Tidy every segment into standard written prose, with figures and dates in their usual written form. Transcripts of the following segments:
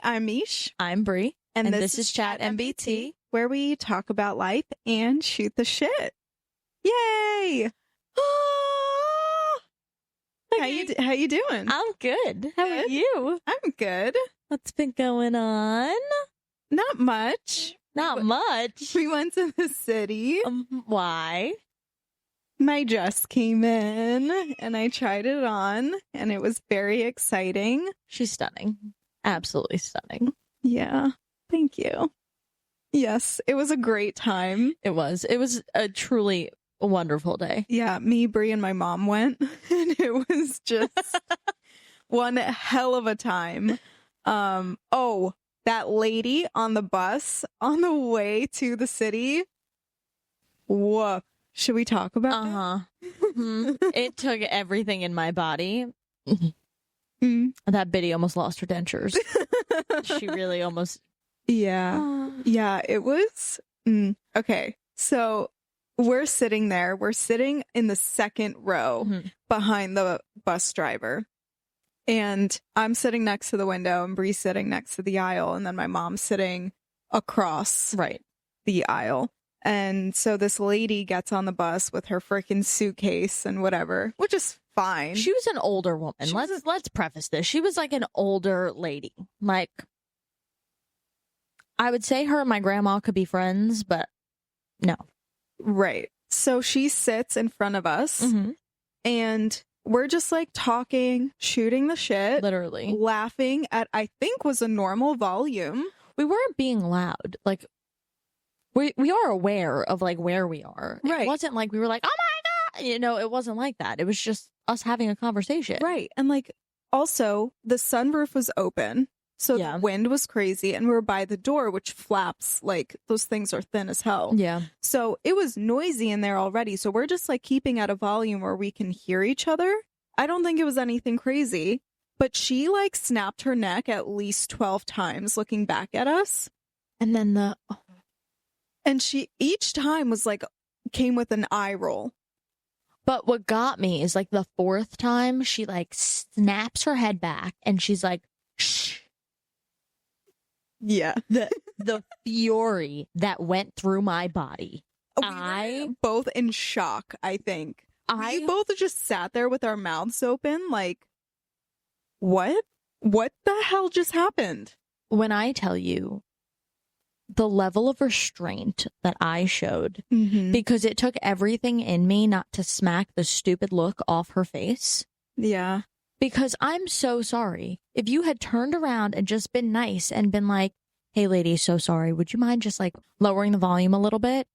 I'm Mish. I'm Bree. And this is Chat MBTea, where we talk about life and shoot the shit. Yay! How you doing? I'm good. How are you? I'm good. What's been going on? Not much. Not much. We went to the city. Why? My dress came in and I tried it on and it was very exciting. She's stunning. Absolutely stunning. Yeah. Thank you. Yes, it was a great time. It was a truly wonderful day. Yeah, me, Bree, and my mom went and it was just one hell of a time. That lady on the bus on the way to the city. Whoa. Should we talk about it? It took everything in my body. That Biddy almost lost her dentures. She really almost. Yeah. Yeah, it was. Okay. So we're sitting there. We're sitting in the second row behind the bus driver. And I'm sitting next to the window and Bree's sitting next to the aisle. And then my mom's sitting across the aisle. And so this lady gets on the bus with her freaking suitcase and whatever, which is fine. She was an older woman. Let's preface this. She was like an older lady. Like, I would say her and my grandma could be friends, but no. Right. So she sits in front of us and we're just like talking, shooting the shit. Literally. Laughing at, I think, was a normal volume. We weren't being loud. Like, we are aware of like where we are. Right. It wasn't like we were like, oh my God. You know, it wasn't like that. It was just us having a conversation. Right. And like, also, the sunroof was open. So the wind was crazy and we were by the door, which flaps, like those things are thin as hell. Yeah. So it was noisy in there already. So we're just like keeping at a volume where we can hear each other. I don't think it was anything crazy, but she like snapped her neck at least 12 times looking back at us. And then and she each time was like, came with an eye roll. But what got me is like the fourth time she like snaps her head back and she's like, shh. Yeah. The fury that went through my body. We were both in shock, I think. We both just sat there with our mouths open like, what? What the hell just happened? When I tell you the level of restraint that I showed, because it took everything in me not to smack the stupid look off her face. Yeah. Because I'm so sorry. If you had turned around and just been nice and been like, hey, lady, so sorry. Would you mind just like lowering the volume a little bit?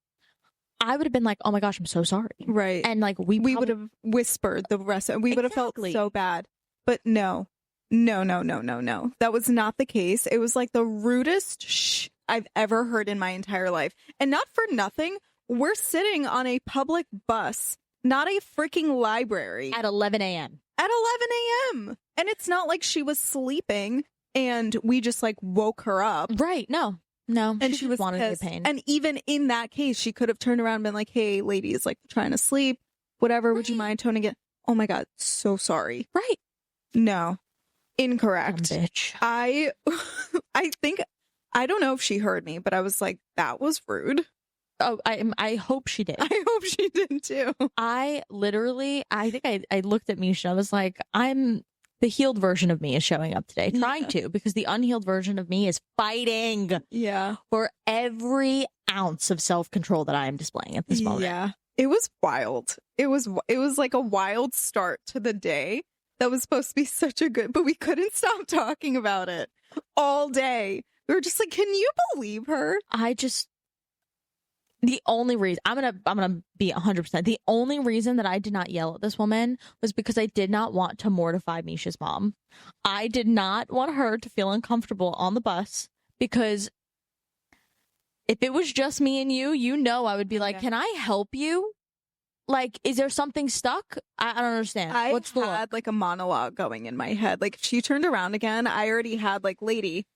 I would have been like, oh my gosh, I'm so sorry. Right. And like we would have whispered the rest. We would have felt so bad. But no. That was not the case. It was like the rudest shh I've ever heard in my entire life. And not for nothing, we're sitting on a public bus, not a freaking library. At 11 a.m. At 11 a.m. And it's not like she was sleeping and we just like woke her up. Right. No. And she was wanted pissed. to pain. And even in that case, she could have turned around and been like, hey, ladies, like trying to sleep, whatever. Would you mind toning it? Oh my God. So sorry. Right. No. Incorrect. Dumb bitch. I think, I don't know if she heard me, but I was like, that was rude. Oh, I hope she did. I hope she did too. I think I looked at Misha. I was like, the healed version of me is showing up today, trying to, because the unhealed version of me is fighting for every ounce of self-control that I am displaying at this moment. Yeah. It was wild. It was like a wild start to the day that was supposed to be such a good, but we couldn't stop talking about it all day. We were just like, can you believe her? The only reason I'm gonna be 100%. The only reason that I did not yell at this woman was because I did not want to mortify Misha's mom. I did not want her to feel uncomfortable on the bus, because if it was just me and you know, I would be like, can I help you? Like, is there something stuck? I don't understand. I had like a monologue going in my head. Like, if she turned around again, I already had like, lady,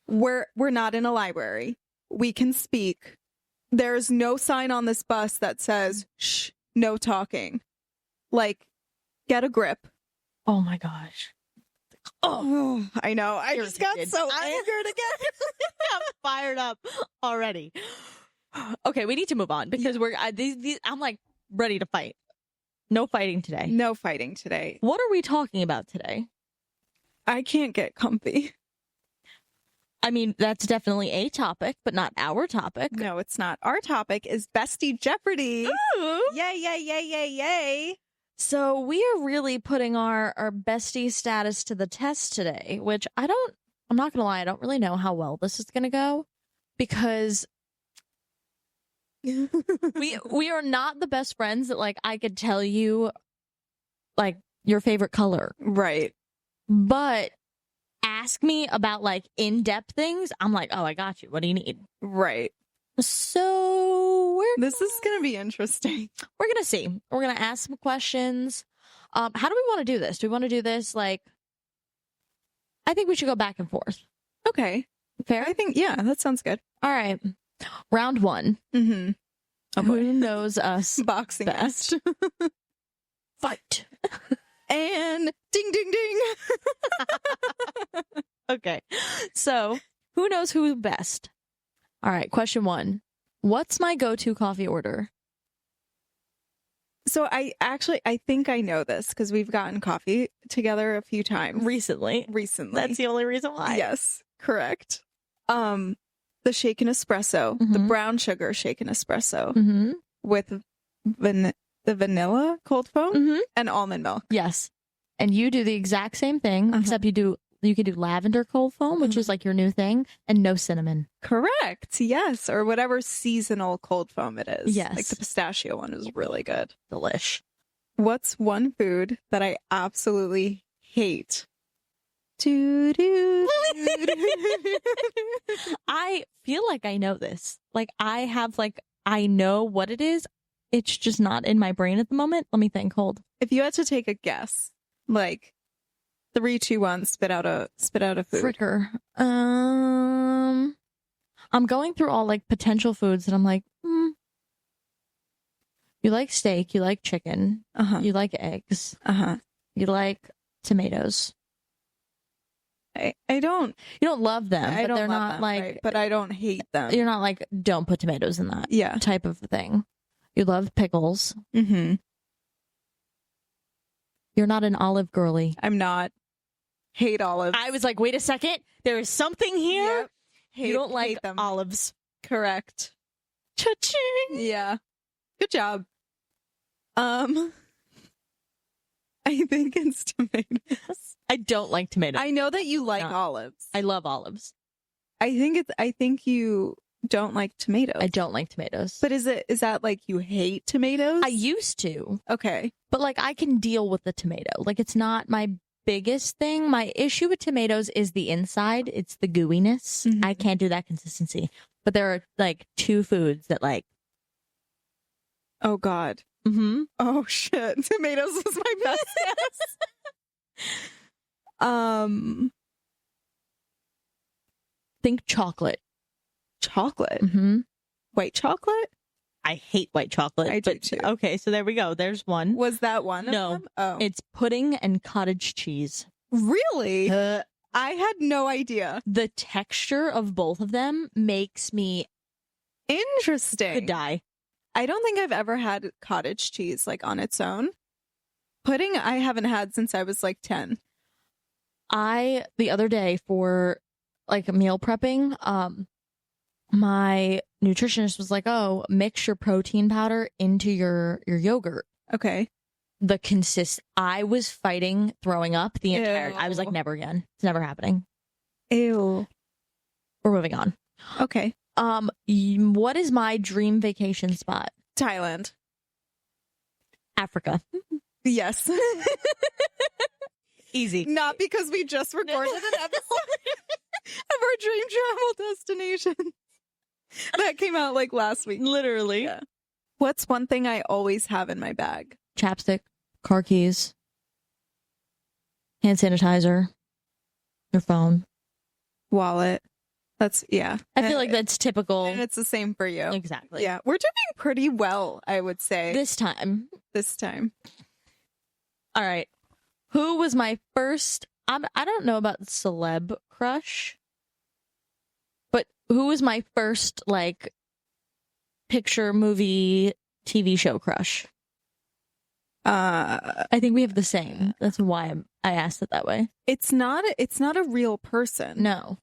we're not in a library. We can speak. There's no sign on this bus that says, shh, no talking. Like, get a grip. Oh my gosh. Oh, I know. I just got Irritated. so angered again. I'm fired up already. Okay, we need to move on because I'm like ready to fight. No fighting today. No fighting today. What are we talking about today? I can't get comfy. I mean, that's definitely a topic, but not our topic. No, it's not. Our topic is Bestie Jeopardy. Ooh. Yay, yay, yay, yay, yay. So we are really putting our bestie status to the test today, which I'm not going to lie, I don't really know how well this is going to go because we are not the best friends that like I could tell you like your favorite color. Right. But ask me about like in-depth things, I'm like, "Oh, I got you. What do you need?" Right. So this is going to be interesting. We're going to see. We're going to ask some questions. How do we want to do this? Do we want to do this like I think we should go back and forth. Okay. Fair? I think, yeah, that sounds good. All right. Round 1. Mm-hmm. Oh, who knows us Boxing best? match. Fight. And ding, ding, ding. Okay. So, who knows who best? All right. Question 1. What's my go-to coffee order? So I think I know this because we've gotten coffee together a few times. Recently. That's the only reason why. Yes, correct. The shaken espresso, the brown sugar shaken espresso with the vanilla cold foam and almond milk. Yes. And you do the exact same thing, except you can do lavender cold foam, which is like your new thing, and no cinnamon. Correct. Yes. Or whatever seasonal cold foam it is. Yes. Like the pistachio one is really good. Delish. What's one food that I absolutely hate? I feel like I know this. Like I know what it is. It's just not in my brain at the moment. Let me think. Hold. If you had to take a guess, like 3, 2, 1, spit out a food. Fritter. I'm going through all like potential foods and I'm like, you like steak, you like chicken, you like eggs, you like tomatoes. I don't. You don't love them, I but don't they're love not them, like. right, but I don't hate them. You're not like don't put tomatoes in that. Yeah. Type of thing. You love pickles. Mm-hmm. You're not an olive girly. I'm not. Hate olives. I was like, wait a second. There is something here. Yep. You don't like them. olives. Correct. Cha-ching. Yeah. Good job. I think it's tomatoes. I don't like tomatoes. I know that you like olives. I love olives. I think you don't like tomatoes. I don't like tomatoes. But is that like you hate tomatoes? I used to. Okay. But like I can deal with the tomato. Like it's not my biggest thing. My issue with tomatoes is the inside. It's the gooiness. Mm-hmm. I can't do that consistency. But there are like 2 foods that like. Oh God. Mm-hmm. Oh shit. Tomatoes was my best guess. Think chocolate. Chocolate. Mm-hmm. White chocolate? I hate white chocolate. I do too. Okay, so there we go. There's one. Was that one? No. Of them? Oh. It's pudding and cottage cheese. Really? I had no idea. The texture of both of them makes me Interesting. could die. I don't think I've ever had cottage cheese like on its own. Pudding I haven't had since I was like 10. The other day for like meal prepping, my nutritionist was like, "Oh, mix your protein powder into your yogurt." Okay. I was fighting throwing up the entire. I was like, "Never again. It's never happening." Ew. We're moving on. Okay. What is my dream vacation spot? Thailand. Africa. Yes. Easy. Not because we just recorded an episode of our dream travel destination. That came out like last week. Literally. Yeah. What's one thing I always have in my bag? Chapstick, car keys, hand sanitizer, your phone, wallet. That's, yeah. I feel like that's typical. And it's the same for you. Exactly. Yeah. We're doing pretty well, I would say. This time. This time. All right. Who was my first I don't know about celeb crush, but who was my first like picture, movie, TV show crush? I think we have the same. That's why I asked it that way. It's not a real person. No.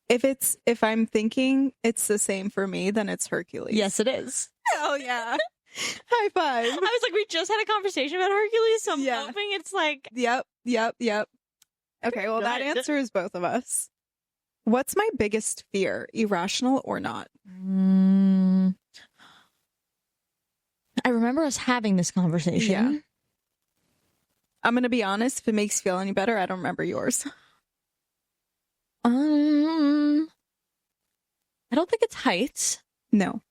If I'm thinking it's the same for me, then it's Hercules. Yes, it is. Hell yeah. High five. I was like, we just had a conversation about Hercules, so I'm hoping it's like... Yep. Okay, well, that answer is both of us. What's my biggest fear, irrational or not? I remember us having this conversation. Yeah. I'm going to be honest, if it makes you feel any better, I don't remember yours. I don't think it's heights. No.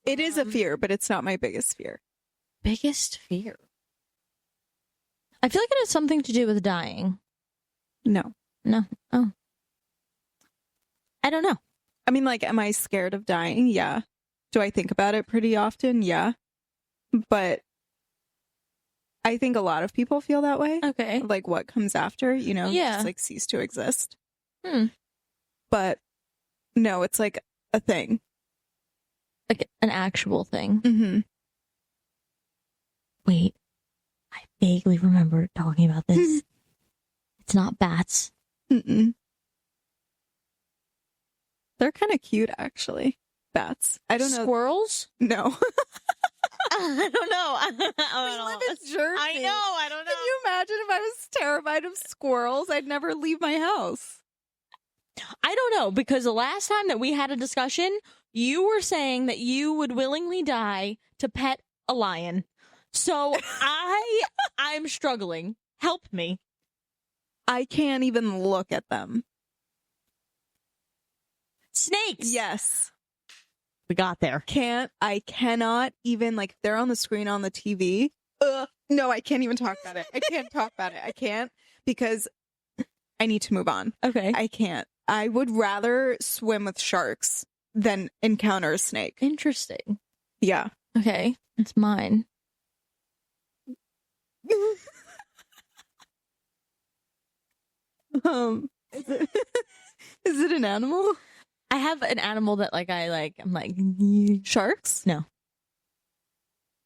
It is a fear, but it's not my biggest fear. Biggest fear? I feel like it has something to do with dying. No. Oh. I don't know. I mean, like, am I scared of dying? Yeah. Do I think about it pretty often? Yeah. But I think a lot of people feel that way. Okay. Like what comes after, Yeah. just like cease to exist. But no, it's like a thing. Like an actual thing. Mm-hmm. Wait. I vaguely remember talking about this. It's not bats. Mm-mm. They're kind of cute, actually. Bats. I don't know. Squirrels? No. I don't know. We live in Jersey. I know. I don't know. Can you imagine if I was terrified of squirrels? I'd never leave my house. I don't know, because the last time that we had a discussion, you were saying that you would willingly die to pet a lion. So I'm struggling. Help me. I can't even look at them. Snakes. Yes. We got there. I cannot even, like, they're on the screen on the TV. No, I can't even talk about it. I can't talk about it. I can't, because I need to move on. Okay. I can't. I would rather swim with sharks than encounter a snake. Interesting. Yeah. Okay. It's mine. Is it an animal? I have an animal that I'm like Sharks? No.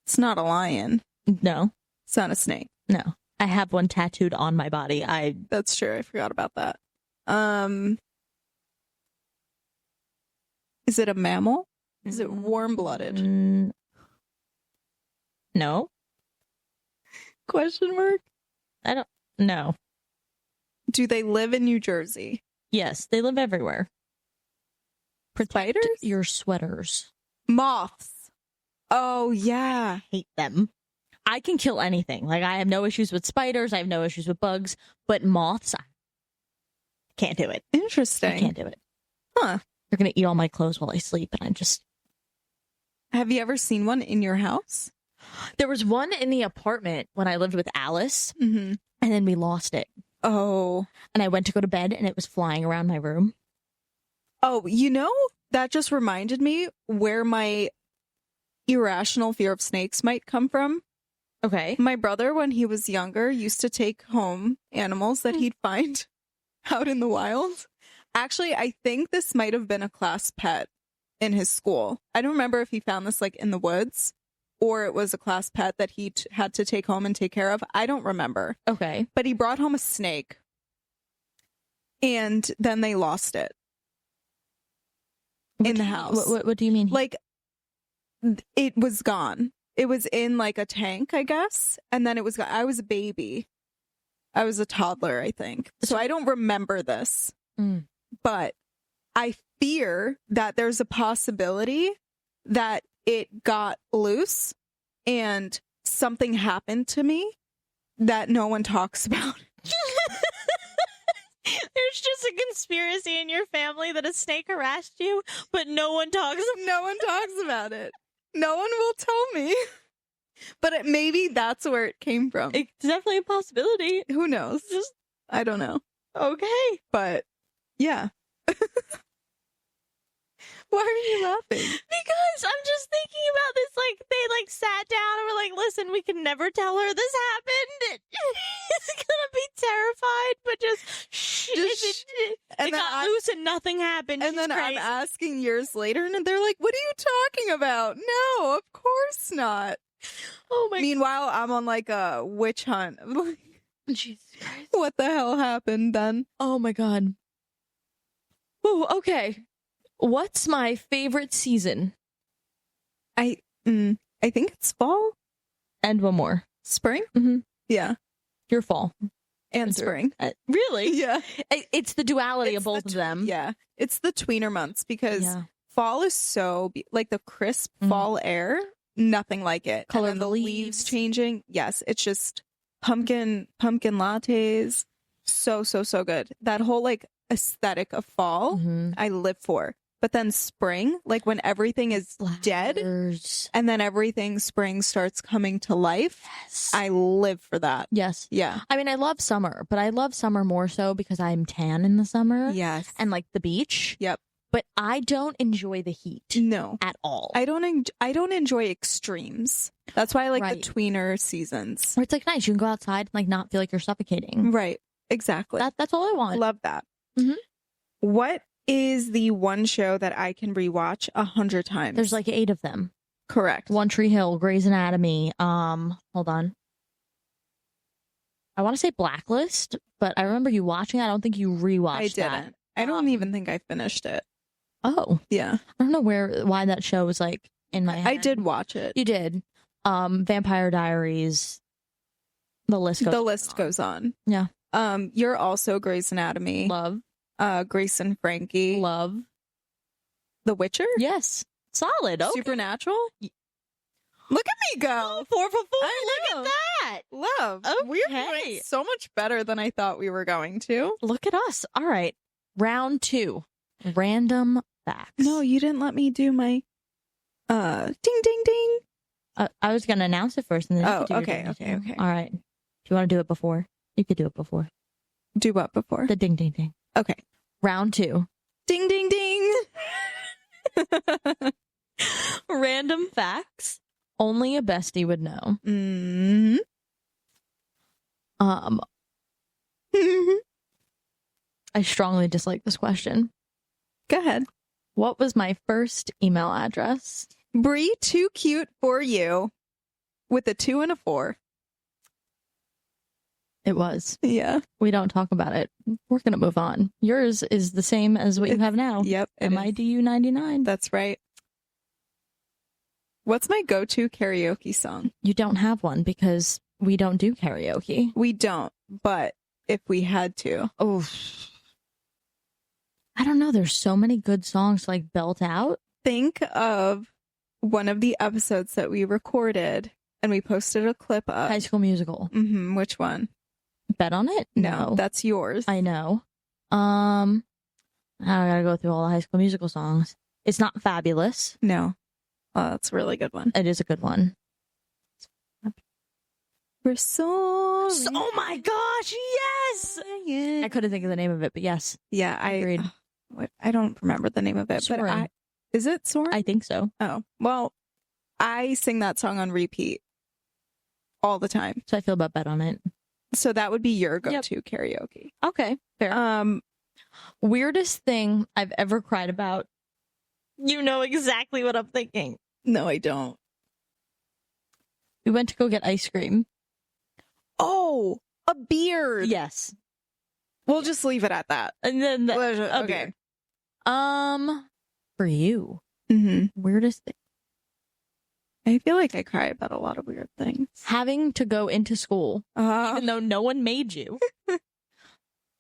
It's not a lion. No. It's not a snake. No. I have one tattooed on my body. That's true. I forgot about that. Is it a mammal? Is it warm-blooded? No. Question mark? I don't know. Do they live in New Jersey? Yes, they live everywhere. Protect Spiders? your sweaters. Moths. Oh, yeah. Hate them. I can kill anything. Like, I have no issues with spiders. I have no issues with bugs. But moths, I can't do it. Interesting. I can't do it. Huh. They're going to eat all my clothes while I sleep. And I just... Have you ever seen one in your house? There was one in the apartment when I lived with Alice. Mm-hmm. And then we lost it. Oh. And I went to go to bed and it was flying around my room. Oh, that just reminded me where my irrational fear of snakes might come from. Okay. My brother, when he was younger, used to take home animals that he'd find out in the wild. Actually, I think this might have been a class pet in his school. I don't remember if he found this like in the woods or it was a class pet that he had to take home and take care of. I don't remember. Okay. But he brought home a snake and then they lost it in the house. What do you mean? Like, it was gone. It was in like a tank, I guess. And then it was gone. I was a baby. I was a toddler, I think. So I don't remember this. But I fear that there's a possibility that it got loose and something happened to me that no one talks about. There's just a conspiracy in your family that a snake harassed you, but no one talks about it. No one will tell me. But maybe that's where it came from. It's definitely a possibility. Who knows? I don't know. Okay. But yeah. Why are you laughing? Because I'm just thinking about this. Like, they sat down and were like, listen, we can never tell her this happened. It's gonna be terrified, but it got loose and nothing happened. And then crazy. I'm asking years later, and they're like, "What are you talking about?" No, of course not. Oh my! Meanwhile, I'm on like a witch hunt. Jesus Christ! What the hell happened then? Oh my God. Oh, okay. What's my favorite season? I think it's fall. And one more. Spring? Mm-hmm. Yeah. Your fall. And spring. Really? Yeah. It's the duality of both of them. Yeah. It's the tweener months because fall is so, like the crisp fall air, nothing like it. Color of the leaves changing. Yes. It's just pumpkin lattes. So good. That whole like aesthetic of fall, I live for. But then spring, like when everything is dead and then everything spring starts coming to life, I live for that. Yes. Yeah. I mean, I love summer, but I love summer more so because I'm tan in the summer. Yes. And like the beach. Yep. But I don't enjoy the heat. No. At all. I don't enjoy extremes. That's why I like the tweener seasons. Where it's like nice. You can go outside and like not feel like you're suffocating. Right. Exactly. That's all I want. Love that. Mm-hmm. What is the one show that I can rewatch 100 times? There's like 8 of them. Correct. One Tree Hill, Grey's Anatomy. Hold on. I want to say Blacklist, but I remember you watching it. I don't think you rewatched that. I didn't. I don't even think I finished it. Oh. Yeah. I don't know why that show was like in my head. I did watch it. You did. Vampire Diaries. The list goes on. Yeah. You're also Grey's Anatomy. Love. Grace and Frankie. Love. The Witcher? Yes. Solid. Okay. Supernatural? Look at me go. 4 for 4. I know. Look at that. Love. Okay. We're doing so much better than I thought we were going to. Look at us. All right. Round 2. Random facts. No, you didn't let me do my ding ding ding. I was going to announce it first and then you could do okay. All right. If you want to do it before, you could do it before. Do what before? The ding ding ding. Okay. Round 2. Ding ding ding. Random facts only a bestie would know. Mm-hmm. I strongly dislike this question. Go ahead. What was my first email address? Bree, too cute for you. With a 2 and a 4. It was. Yeah. We don't talk about it. We're going to move on. Yours is the same as what you have now. Yep. MIDU 99. That's right. What's my go-to karaoke song? You don't have one because we don't do karaoke. We don't, but if we had to. Oh. I don't know. There's so many good songs to like belt out. Think of one of the episodes that we recorded and we posted a clip of. High School Musical. Mm-hmm. Which one? Bet on it? No, that's yours. I know. I gotta go through all the High School Musical songs. It's not Fabulous. No. Oh, that's a really good one. It is a good one. We're so... Oh my gosh, yes! I couldn't think of the name of it, but yes. Yeah, I agreed. I don't remember the name of it, Soarin'. but is it Soarin'? I think so. Oh, well, I sing that song on repeat all the time. So I feel about Bet on It. So that would be your go-to karaoke. Okay, fair. Weirdest thing I've ever cried about. You know exactly what I'm thinking. No, I don't. We went to go get ice cream. Oh, a beard. Yes. We'll just leave it at that. And then okay. For you. Mm-hmm. Weirdest thing. I feel like I cry about a lot of weird things. Having to go into school, even though no one made you.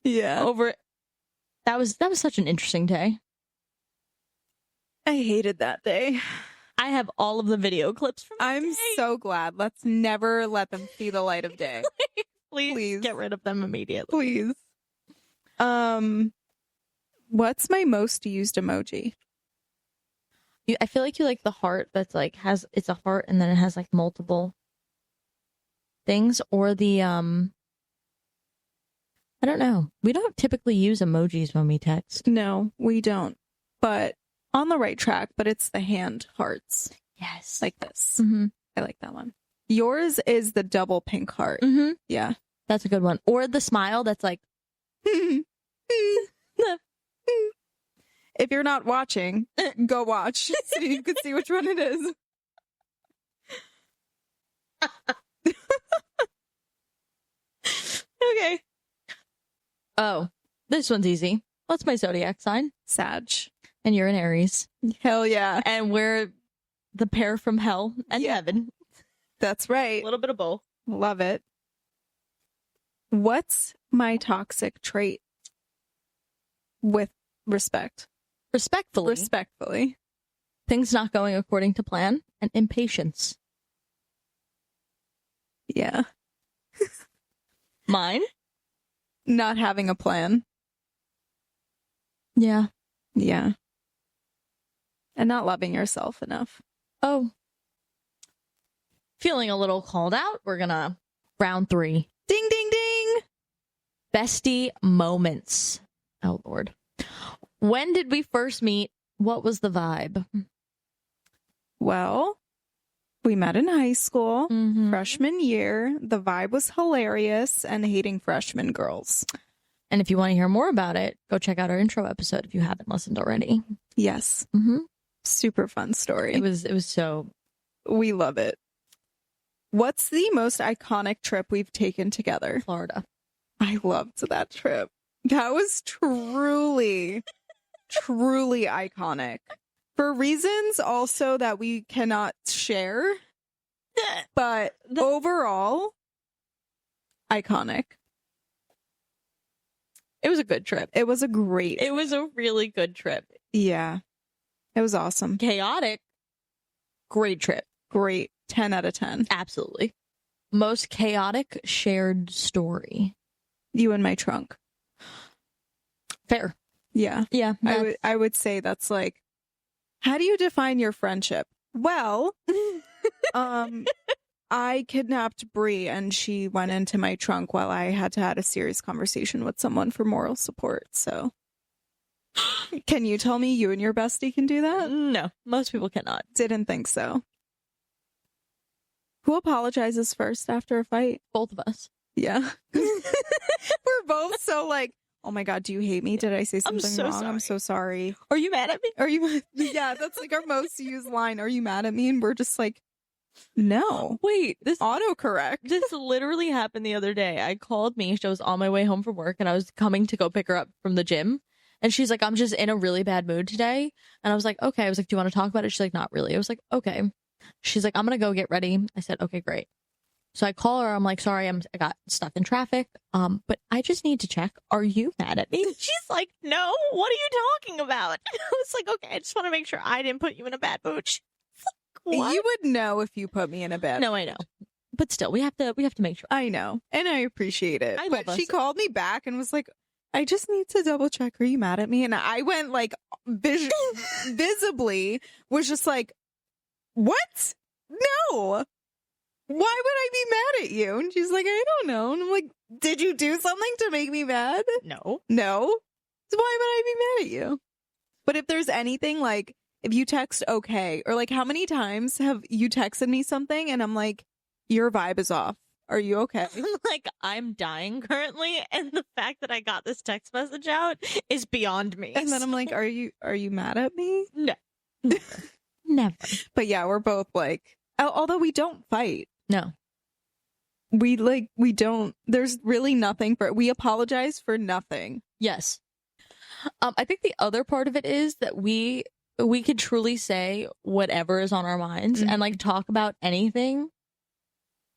Yeah. That was such an interesting day. I hated that day. I have all of the video clips from that I'm day. so glad. Let's never let them see the light of day. Please get rid of them immediately. Please. What's my most used emoji? I feel like you like the heart that's like it's a heart and then it has like multiple things, or the I don't know. We don't typically use emojis when we text. No, we don't. But on the right track, but it's the hand hearts. Yes. Like this. Mm-hmm. I like that one. Yours is the double pink heart. Mm-hmm. Yeah. That's a good one. Or the smile that's like, if you're not watching, go watch so you can see which one it is. Okay. oh, this one's easy. What's my zodiac sign? Sag. And you're an Aries. Hell yeah. And we're the pair from hell and heaven. That's right. A little bit of both. Love it. What's my toxic trait? With respect. Respectfully. Things not going according to plan and impatience. Yeah. Mine? Not having a plan. Yeah. Yeah. And not loving yourself enough. Oh. Feeling a little called out. We're gonna round 3. Ding, ding, ding. Bestie moments. Oh, Lord. When did we first meet? What was the vibe? Well, we met in high school, Mm-hmm. freshman year. The vibe was hilarious and hating freshman girls. And if you want to hear more about it, go check out our intro episode if you haven't listened already. Yes. Mm-hmm. Super fun story. It was so... We love it. What's the most iconic trip we've taken together? Florida. I loved that trip. That was truly iconic. For reasons also that we cannot share. But overall, iconic. It was a good trip. It was a great It was a really good trip. Yeah. It was awesome. Chaotic. Great trip. Great. 10 out of 10. Absolutely. Most chaotic shared story. You in my trunk. Fair. Yeah. Yeah. I would say that's like, how do you define your friendship? Well, I kidnapped Bree and she went into my trunk while I had to have a serious conversation with someone for moral support. So can you tell me you and your bestie can do that? No, most people cannot. Didn't think so. Who apologizes first after a fight? Both of us. Yeah. We're both so like, oh my God, do you hate me? Did I say something wrong? Sorry. I'm so sorry. Are you mad at me? Are you? Yeah, that's like our most used line. Are you mad at me? And we're just like, no. Wait, this Autocorrect. This literally happened the other day. I called Misha. I was on my way home from work and I was coming to go pick her up from the gym. And she's like, I'm just in a really bad mood today. And I was like, okay. I was like, do you want to talk about it? She's like, not really. I was like, okay. She's like, I'm going to go get ready. I said, okay, great. So I call her. I'm like, sorry, I got stuck in traffic. But I just need to check. Are you mad at me? She's like, no, what are you talking about? I was like, okay, I just want to make sure I didn't put you in a bad mood. Like, what? You would know if you put me in a bed. No, I know. But still, we have to make sure. I know. And I appreciate it. I but love she us. called me back and was like, I just need to double check. Are you mad at me? And I went like visibly was just like, what? No. Why would I be mad at you? And she's like, I don't know. And I'm like, did you do something to make me mad? No. No. So why would I be mad at you? But if there's anything like, if you text okay, or like how many times have you texted me something and I'm like, your vibe is off. Are you okay? I'm like, I'm dying currently, and the fact that I got this text message out is beyond me. And then I'm like, are you mad at me? No. Never. But yeah, we're both like, although we don't fight. No. We don't, there's really nothing we apologize for nothing. Yes. I think the other part of it is that we could truly say whatever is on our minds and like talk about anything,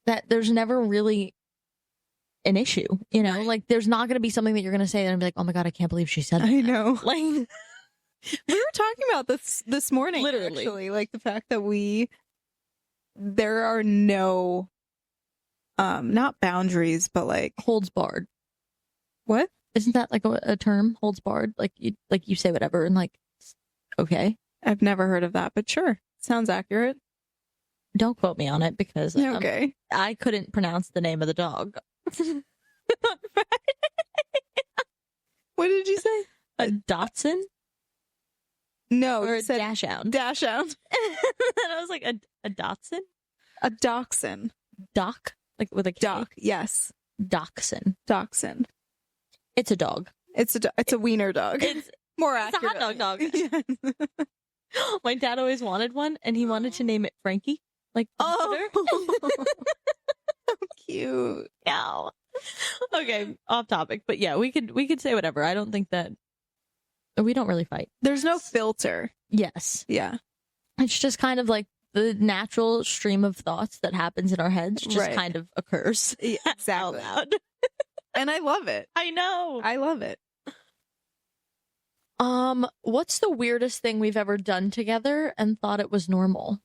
that there's never really an issue, you know? Like there's not going to be something that you're going to say that I'm like, oh my God, I can't believe she said that. I know. Like we were talking about this morning, literally. Actually, like the fact that there are no, not boundaries, but like holds barred. What? Isn't that like a term? Holds barred? Like you say whatever and like, okay. I've never heard of that, but sure. Sounds accurate. Don't quote me on it because okay. I couldn't pronounce the name of the dog. What did you say? A Dotson? No, Or a it said dash out. dash out. And I was like, a Dotson? A dachshund. Doc? Like with a K? Doc, yes. Dachshund. Dachshund. It's a dog. It's a wiener dog. It's more a accurate. hot dog. My dad always wanted one, and he wanted to name it Frankie. Like, oh, so cute. Yeah. Okay, off topic, but yeah, we could say whatever. I don't think that we don't really fight. There's no filter. Yes. Yeah. It's just kind of like the natural stream of thoughts that happens in our heads just kind of occurs. Yeah, exactly. Out loud. And I love it. I know. I love it. What's the weirdest thing we've ever done together and thought it was normal?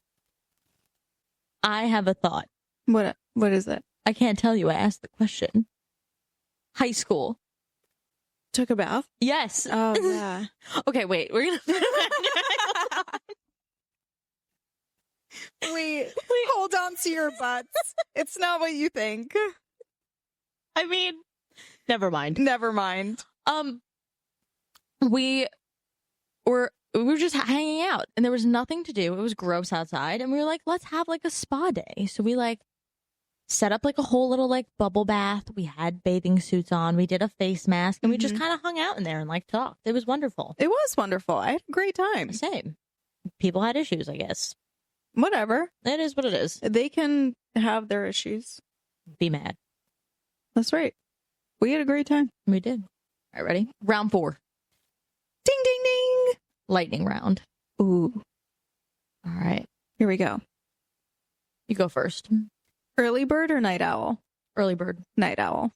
I have a thought. What is it? I can't tell you. I asked the question. High school. Took a bath? Yes. Oh, yeah. Okay, wait. We're going to... Wait, hold on to your butts. It's not what you think. I mean, never mind. Never mind. We were just hanging out, and there was nothing to do. It was gross outside, and we were like, let's have like a spa day. So we like set up like a whole little like bubble bath. We had bathing suits on. We did a face mask, and we just kind of hung out in there and like talked. It was wonderful. It was wonderful. I had a great time. Same. People had issues, I guess. Whatever. It is what it is. They can have their issues. Be mad. That's right. We had a great time. We did. All right, ready? Round 4. Ding, ding, ding. Lightning round. Ooh. All right. Here we go. You go first. Early bird or night owl? Early bird. Night owl.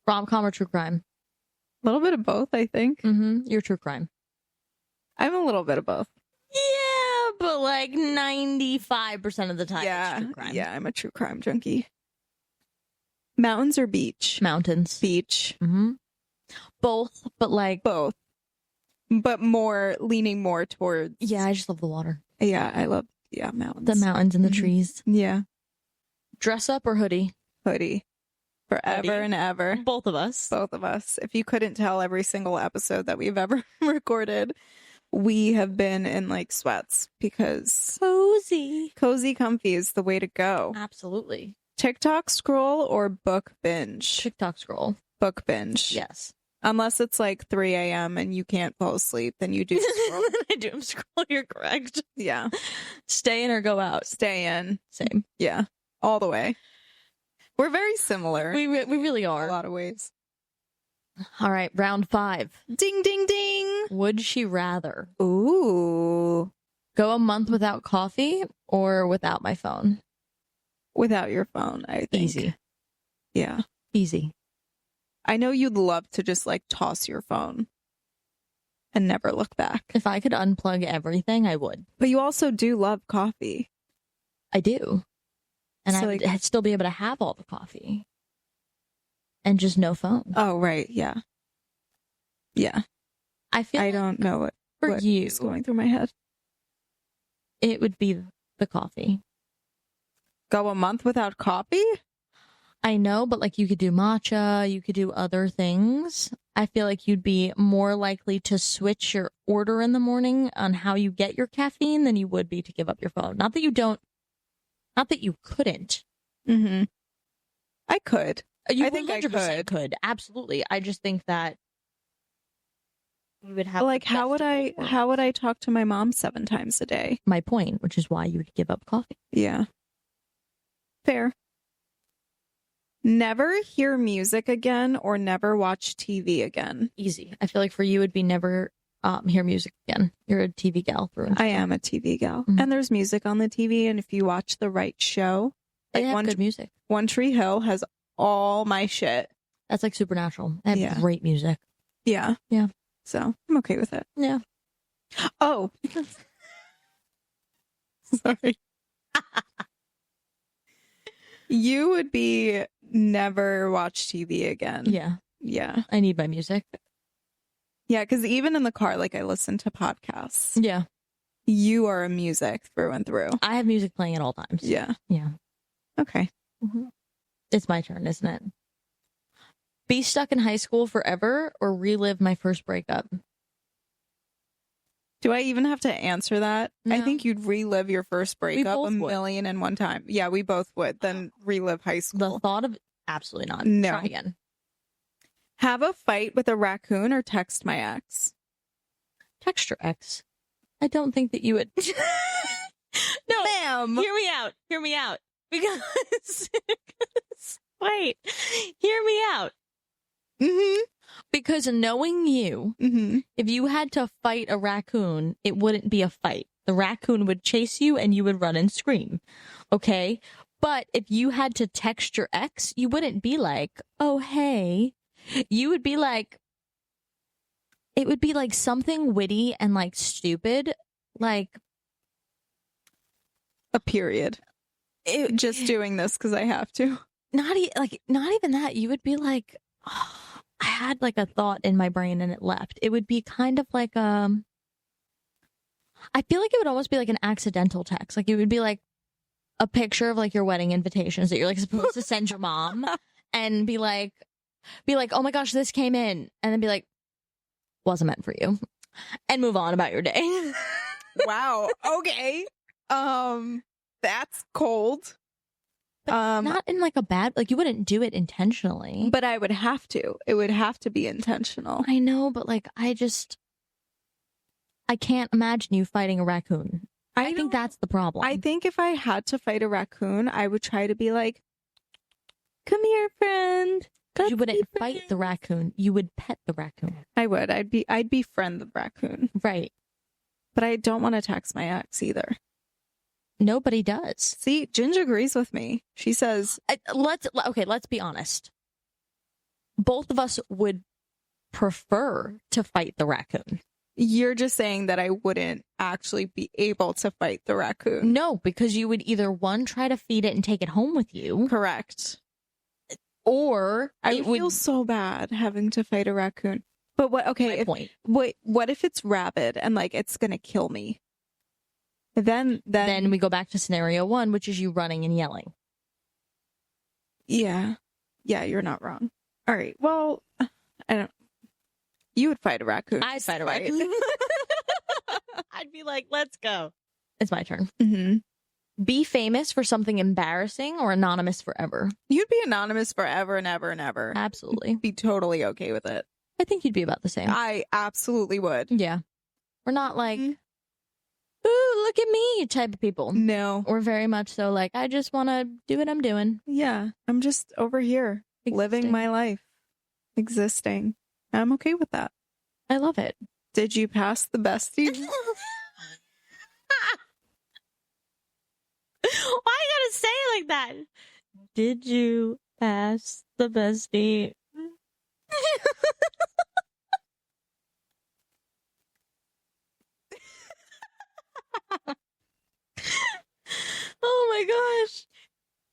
Rom-com or true crime? A little bit of both, I think. You're true crime. I'm a little bit of both. Yeah, but like 95% of the time it's true crime. Yeah, I'm a true crime junkie. Mountains or beach? Mountains. Beach. Both, but like... Both. But leaning more towards... Yeah, I just love the water. Yeah, I love, mountains. The mountains and the trees. Yeah. Dress up or hoodie? Hoodie. Forever and ever. Both of us. Both of us. If you couldn't tell, every single episode that we've ever recorded, we have been in like sweats because cozy comfy is the way to go. Absolutely. TikTok scroll or book binge? TikTok scroll. Book binge. Yes. Unless it's like 3 a.m. and you can't fall asleep, then you do scroll. I do scroll. You're correct. Yeah. Stay in or go out? Stay in. Same. Yeah. All the way. We're very similar. We really are. In a lot of ways. All right. Round 5. Ding, ding, ding. Would she rather? Ooh. Go a month without coffee or without my phone? Without your phone, I think. Easy. Yeah. Easy. I know you'd love to just like toss your phone and never look back. If I could unplug everything, I would. But you also do love coffee. I do. And So, I'd still be able to have all the coffee. And just no phone. Oh, right. Yeah. Yeah. I feel I don't know what you is going through my head. It would be the coffee. Go a month without coffee? I know, but like you could do matcha, you could do other things. I feel like you'd be more likely to switch your order in the morning on how you get your caffeine than you would be to give up your phone. Not that you couldn't. I could. You I think 100% could. Absolutely. I just think that we would have like how would I talk to my mom 7 times a day? My point, which is why you would give up coffee. Yeah. Fair. Never hear music again or never watch TV again. Easy. I feel like for you, it'd be never hear music again. You're a TV gal through and through. I am a TV gal. And there's music on the TV, and if you watch the right show, they have good music. One Tree Hill has all my shit. That's like Supernatural. They have great music. Yeah. Yeah. So I'm okay with it. Yeah. Oh. Sorry. You would be never watch TV again. Yeah. Yeah. I need my music. Yeah, because even in the car, like I listen to podcasts. Yeah. You are a music through and through. I have music playing at all times. Yeah. Yeah. Okay. It's my turn, isn't it? Be stuck in high school forever or relive my first breakup? Do I even have to answer that? No. I think you'd relive your first breakup both would. 1,000,001 time. Yeah, we both would. Then relive high school. The thought of Absolutely not. No. Try again. Have a fight with a raccoon or text my ex? Text your ex. I don't think that you would. No, ma'am. Hear me out. Because wait, hear me out. Mm-hmm. Because knowing you, if you had to fight a raccoon, it wouldn't be a fight. The raccoon would chase you and you would run and scream. Okay? But if you had to text your ex, you wouldn't be like, oh, hey. You would be like, it would be like something witty and like stupid. Like a period. Just doing this because I have to. Not even that. You would be like, oh, I had like a thought in my brain and it left. It would be kind of like I feel like it would almost be like an accidental text. Like it would be like a picture of like your wedding invitations that you're like supposed to send your mom and be like, oh my gosh, this came in, and then be like, wasn't meant for you, and move on about your day. Wow. Okay. That's cold. But not in like a bad, like you wouldn't do it intentionally. But I would have to. It would have to be intentional. I know, but like I can't imagine you fighting a raccoon. I think that's the problem. I think if I had to fight a raccoon, I would try to be like, come here, friend. You wouldn't fight the raccoon. You would pet the raccoon. I would. I'd befriend the raccoon. Right. But I don't want to text my ex either. Nobody does. See, Ginger agrees with me. She says, let's be honest. Both of us would prefer to fight the raccoon. You're just saying that I wouldn't actually be able to fight the raccoon. No, because you would either one, try to feed it and take it home with you. Correct. Or I would feel so bad having to fight a raccoon. But what if it's rabid and like it's gonna kill me? Then we go back to scenario one, which is you running and yelling. Yeah, you're not wrong. All right, well, I don't. You would fight a raccoon. I'd fight a raccoon. I'd be like, let's go. It's my turn. Mm-hmm. Be famous for something embarrassing or anonymous forever? You'd be anonymous forever and ever and ever. Absolutely. Be totally okay with it. I think you'd be about the same. I absolutely would. Yeah. We're not like, ooh, look at me type of people. No. We're very much so like, I just want to do what I'm doing. Yeah. I'm just over here living my life, existing. I'm okay with that. I love it. Did you pass the bestie? Why you gotta say it like that? Did you pass the bestie? Oh my gosh.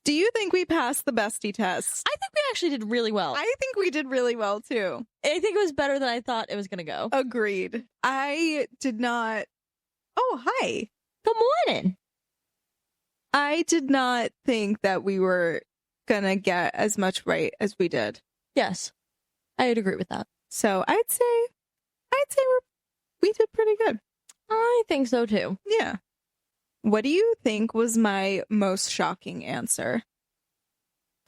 Do you think we passed the bestie test? I think we actually did really well. I think we did really well too. I think it was better than I thought it was going to go. Agreed. I did not. Oh, hi. Good morning. I did not think that we were going to get as much right as we did. Yes. I would agree with that. So I'd say we did pretty good. I think so too. Yeah. What do you think was my most shocking answer?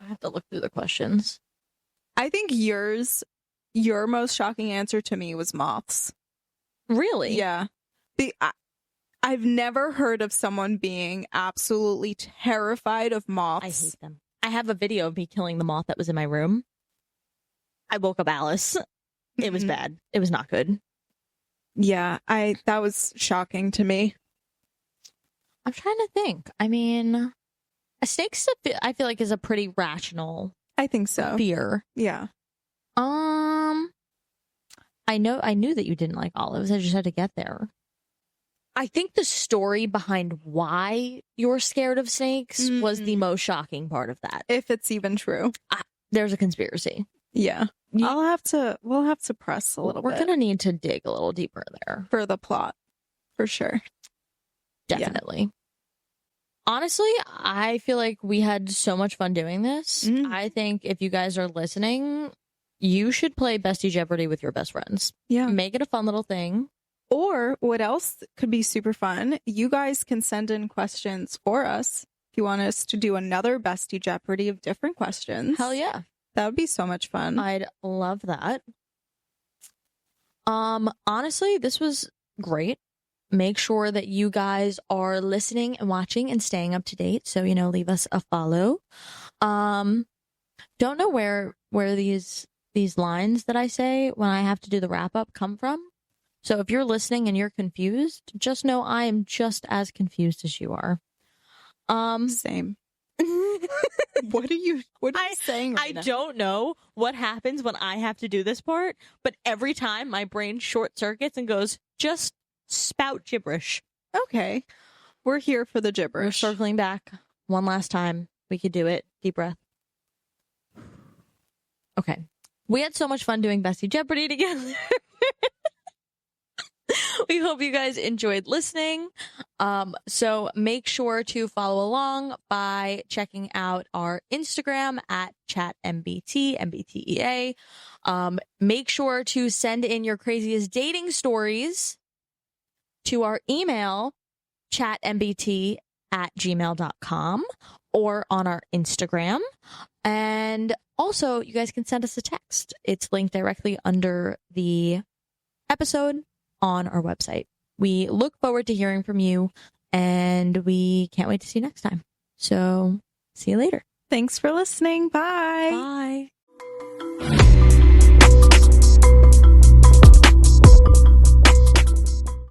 I have to look through the questions. I think your most shocking answer to me was moths. Really? Yeah. I've never heard of someone being absolutely terrified of moths. I hate them. I have a video of me killing the moth that was in my room. I woke up Alice. It was bad. It was not good. Yeah, that was shocking to me. I'm trying to think. I mean, a snake, I feel like, is a pretty rational. I think so. Fear. Yeah. I knew that you didn't like olives. I just had to get there. I think the story behind why you're scared of snakes was the most shocking part of that. If it's even true. There's a conspiracy. Yeah. We'll have to press a little bit. We're going to need to dig a little deeper there. For the plot. For sure. Definitely. Yeah. Honestly, I feel like we had so much fun doing this. I think if you guys are listening, you should play Bestie Jeopardy with your best friends. Yeah. Make it a fun little thing. Or what else could be super fun? You guys can send in questions for us. If you want us to do another Bestie Jeopardy of different questions. Hell yeah. That would be so much fun. I'd love that. Honestly, this was great. Make sure that you guys are listening and watching and staying up to date. So, leave us a follow. Don't know where these lines that I say when I have to do the wrap up come from. So if you're listening and you're confused, just know I am just as confused as you are. Same. What are you saying right now? I don't know what happens when I have to do this part, but every time my brain short circuits and goes, just spout gibberish. Okay. We're here for the gibberish. We're circling back one last time. We could do it. Deep breath. Okay. We had so much fun doing Bestie Jeopardy together. We hope you guys enjoyed listening. So make sure to follow along by checking out our Instagram at Chat MBTea. Make sure to send in your craziest dating stories to our email, chatmbt@gmail.com, or on our Instagram. And also, you guys can send us a text. It's linked directly under the episode on our website. We look forward to hearing from you, and we can't wait to see you next time. So, see you later. Thanks for listening. Bye. Bye.